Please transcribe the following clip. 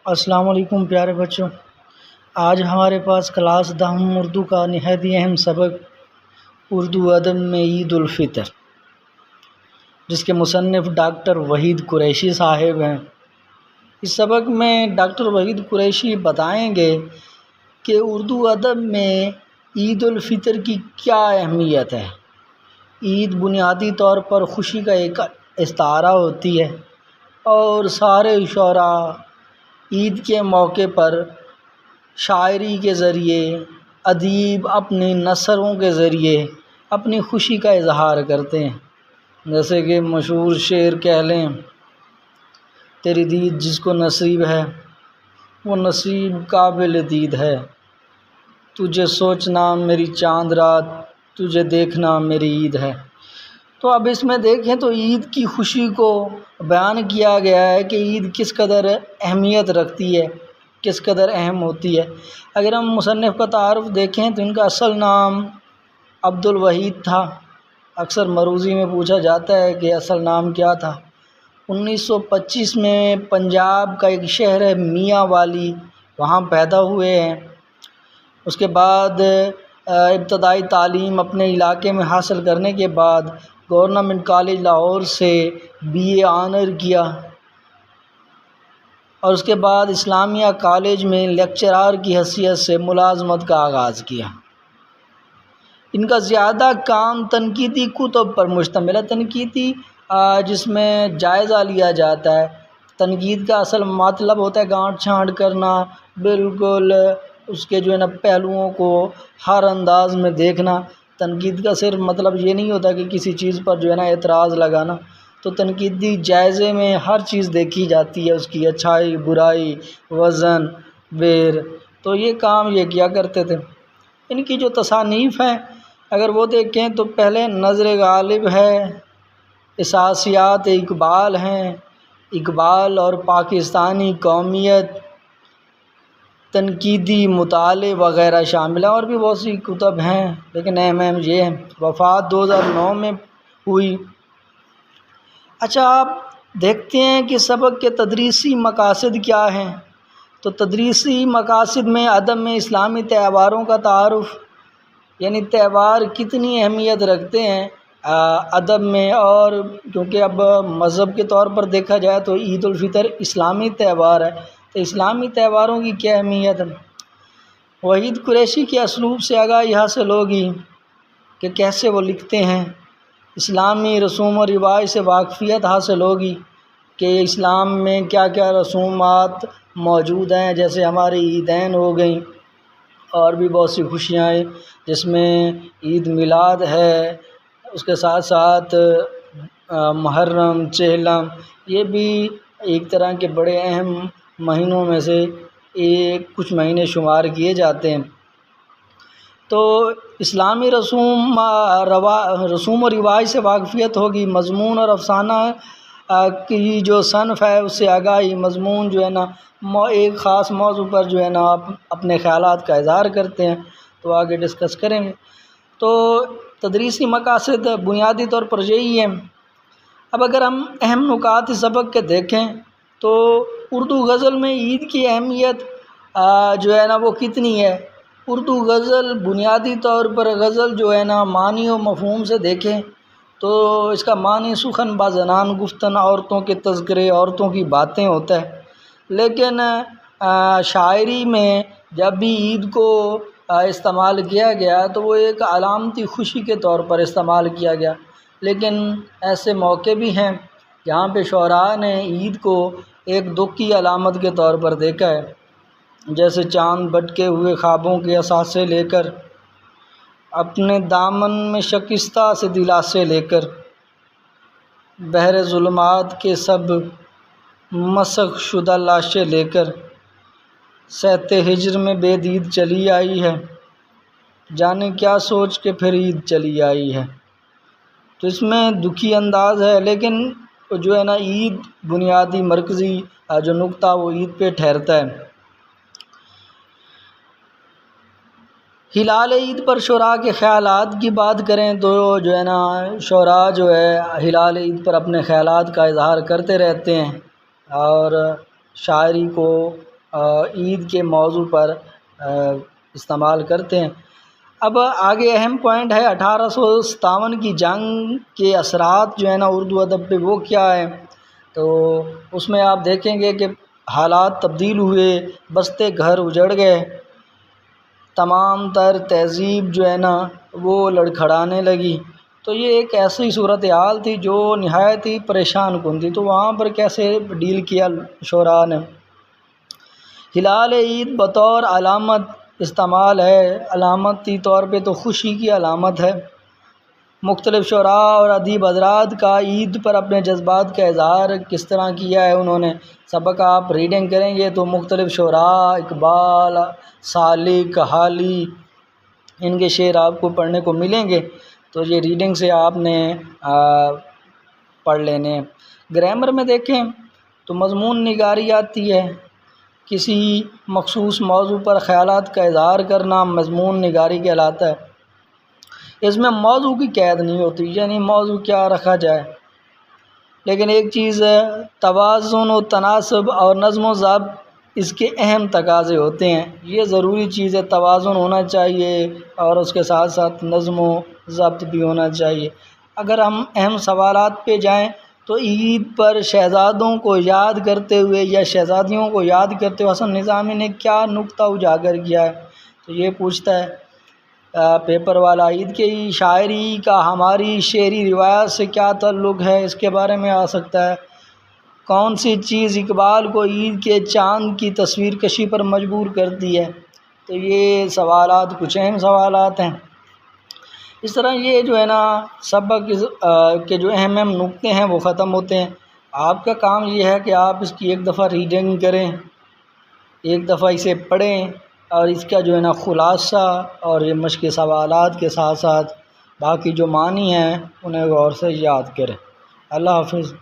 السلام علیکم پیارے بچوں، آج ہمارے پاس کلاس دہم اردو کا نہایت ہی اہم سبق اردو ادب میں عید الفطر، جس کے مصنف ڈاکٹر وحید قریشی صاحب ہیں۔ اس سبق میں ڈاکٹر وحید قریشی بتائیں گے کہ اردو ادب میں عید الفطر کی کیا اہمیت ہے۔ عید بنیادی طور پر خوشی کا ایک استعارہ ہوتی ہے اور سارے شعراء عید کے موقع پر شاعری کے ذریعے، ادیب اپنی نثروں کے ذریعے اپنی خوشی کا اظہار کرتے ہیں۔ جیسے کہ مشہور شعر کہہ لیں، تیری دید جس کو نصیب ہے وہ نصیب قابل دید ہے، تجھے سوچنا میری چاند رات، تجھے دیکھنا میری عید ہے۔ تو اب اس میں دیکھیں تو عید کی خوشی کو بیان کیا گیا ہے کہ عید کس قدر اہمیت رکھتی ہے، کس قدر اہم ہوتی ہے۔ اگر ہم مصنف کا تعارف دیکھیں تو ان کا اصل نام عبد الوحید تھا۔ اکثر مروزی میں پوچھا جاتا ہے کہ اصل نام کیا تھا۔ 1925 میں پنجاب کا ایک شہر ہے میاں والی، وہاں پیدا ہوئے ہیں۔ اس کے بعد ابتدائی تعلیم اپنے علاقے میں حاصل کرنے کے بعد گورنمنٹ کالج لاہور سے BA آنر کیا اور اس کے بعد اسلامیہ کالج میں لیکچرار کی حیثیت سے ملازمت کا آغاز کیا۔ ان کا زیادہ کام تنقیدی کتب پر مشتمل ہے، تنقیدی جس میں جائزہ لیا جاتا ہے۔ تنقید کا اصل مطلب ہوتا ہے گانٹ چھانٹ کرنا، بالکل اس کے پہلوؤں کو ہر انداز میں دیکھنا۔ تنقید کا صرف مطلب یہ نہیں ہوتا کہ کسی چیز پر اعتراض لگانا۔ تو تنقیدی جائزے میں ہر چیز دیکھی جاتی ہے، اس کی اچھائی برائی، وزن بیر۔ تو یہ کام یہ کیا کرتے تھے۔ ان کی جو تصانیف ہیں اگر وہ دیکھیں تو پہلے نظر غالب ہے، اساسیات اقبال ہیں، اقبال اور پاکستانی قومیت، تنقیدی مطالعے وغیرہ شامل ہیں، اور بھی بہت سی کتب ہیں لیکن اہم یہ ہیں۔ وفات 2009 میں ہوئی۔ اچھا، آپ دیکھتے ہیں کہ سبق کے تدریسی مقاصد کیا ہیں۔ تو تدریسی مقاصد میں ادب میں اسلامی تہواروں کا تعارف، یعنی تہوار کتنی اہمیت رکھتے ہیں ادب میں، اور کیونکہ اب مذہب کے طور پر دیکھا جائے تو عید الفطر اسلامی تہوار ہے، تو اسلامی تہواروں کی کیا اہمیت ہے۔ وحید قریشی کے اسلوب سے آگاہی حاصل ہوگی کہ کیسے وہ لکھتے ہیں۔ اسلامی رسوم و رواج سے واقفیت حاصل ہوگی کہ اسلام میں کیا کیا رسومات موجود ہیں، جیسے ہماری عیدین ہو گئیں اور بھی بہت سی خوشیاں ہیں، جس میں عید میلاد ہے، اس کے ساتھ ساتھ محرم، چہلم، یہ بھی ایک طرح کے بڑے اہم مہینوں میں سے کچھ مہینے شمار کیے جاتے ہیں۔ تو اسلامی رسوم و رواج سے واقفیت ہوگی۔ مضمون اور افسانہ کی جو صنف ہے اس سے آگاہی، مضمون ایک خاص موضوع پر آپ اپنے خیالات کا اظہار کرتے ہیں، تو آگے ڈسکس کریں گے۔ تو تدریسی مقاصد بنیادی طور پر یہی ہیں۔ اب اگر ہم اہم نکات اس سبق کے دیکھیں تو اردو غزل میں عید کی اہمیت وہ کتنی ہے۔ اردو غزل بنیادی طور پر غزل معنی و مفہوم سے دیکھیں تو اس کا معنی سخن با زنان گفتن، عورتوں کے تذکرے، عورتوں کی باتیں ہوتا ہے۔ لیکن شاعری میں جب بھی عید کو استعمال کیا گیا تو وہ ایک علامتی خوشی کے طور پر استعمال کیا گیا، لیکن ایسے موقع بھی ہیں جہاں پہ شعراء نے عید کو ایک دکھ کی علامت کے طور پر دیکھا ہے، جیسے چاند بٹکے ہوئے خوابوں کے اثاثے لے کر، اپنے دامن میں شکستہ سے دلاسے لے کر، بحر ظلمات کے سب مسخ شدہ لاشیں لے کر، سہتے ہجر میں بے دید چلی آئی ہے، جانے کیا سوچ کے پھر عید چلی آئی ہے۔ تو اس میں دکھی انداز ہے، لیکن عید بنیادی مرکزی جو نقطہ وہ عید پہ ٹھہرتا ہے۔ ہلال عید پر شعراء کے خیالات کی بات کریں تو شعراء ہلال عید پر اپنے خیالات کا اظہار کرتے رہتے ہیں، اور شاعری کو عید کے موضوع پر استعمال کرتے ہیں۔ اب آگے اہم پوائنٹ ہے 1857 کی جنگ کے اثرات جو ہے نا اردو ادب پہ، وہ کیا ہے؟ تو اس میں آپ دیکھیں گے کہ حالات تبدیل ہوئے، بستے گھر اجڑ گئے، تمام تر تہذیب جو ہے نا وہ لڑکھڑانے لگی۔ تو یہ ایک ایسی صورتحال تھی جو نہایت ہی پریشان کن تھی۔ تو وہاں پر کیسے ڈیل کیا شعراء نے؟ ہلال عید بطور علامت استعمال ہے، علامتی طور پہ تو خوشی کی علامت ہے۔ مختلف شعراء اور ادیب حضرات کا عید پر اپنے جذبات کا اظہار کس طرح کیا ہے انہوں نے۔ سبق آپ ریڈنگ کریں گے تو مختلف شعراء، اقبال، سالک، حالی، ان کے شعر آپ کو پڑھنے کو ملیں گے۔ تو یہ ریڈنگ سے آپ نے پڑھ لینے۔ گرامر میں دیکھیں تو مضمون نگاری آتی ہے، کسی مخصوص موضوع پر خیالات کا اظہار کرنا مضمون نگاری کہلاتا ہے۔ اس میں موضوع کی قید نہیں ہوتی، یعنی موضوع کیا رکھا جائے، لیکن ایک چیز ہے توازن و تناسب اور نظم و ضبط اس کے اہم تقاضے ہوتے ہیں۔ یہ ضروری چیز ہے، توازن ہونا چاہیے اور اس کے ساتھ ساتھ نظم و ضبط بھی ہونا چاہیے۔ اگر ہم اہم سوالات پہ جائیں تو عید پر شہزادوں کو یاد کرتے ہوئے یا شہزادیوں کو یاد کرتے ہوئے حسن نظامی نے کیا نکتہ اجاگر کیا ہے؟ تو یہ پوچھتا ہے پیپر والا، عید کی شاعری کا ہماری شعری روایت سے کیا تعلق ہے، اس کے بارے میں آ سکتا ہے۔ کون سی چیز اقبال کو عید کے چاند کی تصویر کشی پر مجبور کرتی ہے؟ تو یہ سوالات کچھ اہم سوالات ہیں۔ اس طرح یہ جو ہے نا سبق کے جو اہم نکتے ہیں وہ ختم ہوتے ہیں۔ آپ کا کام یہ ہے کہ آپ اس کی ایک دفعہ ریڈنگ کریں، ایک دفعہ اسے پڑھیں اور اس کا جو ہے نا خلاصہ اور یہ مشق سوالات کے ساتھ ساتھ باقی جو معنی ہیں انہیں غور سے یاد کریں۔ اللہ حافظ۔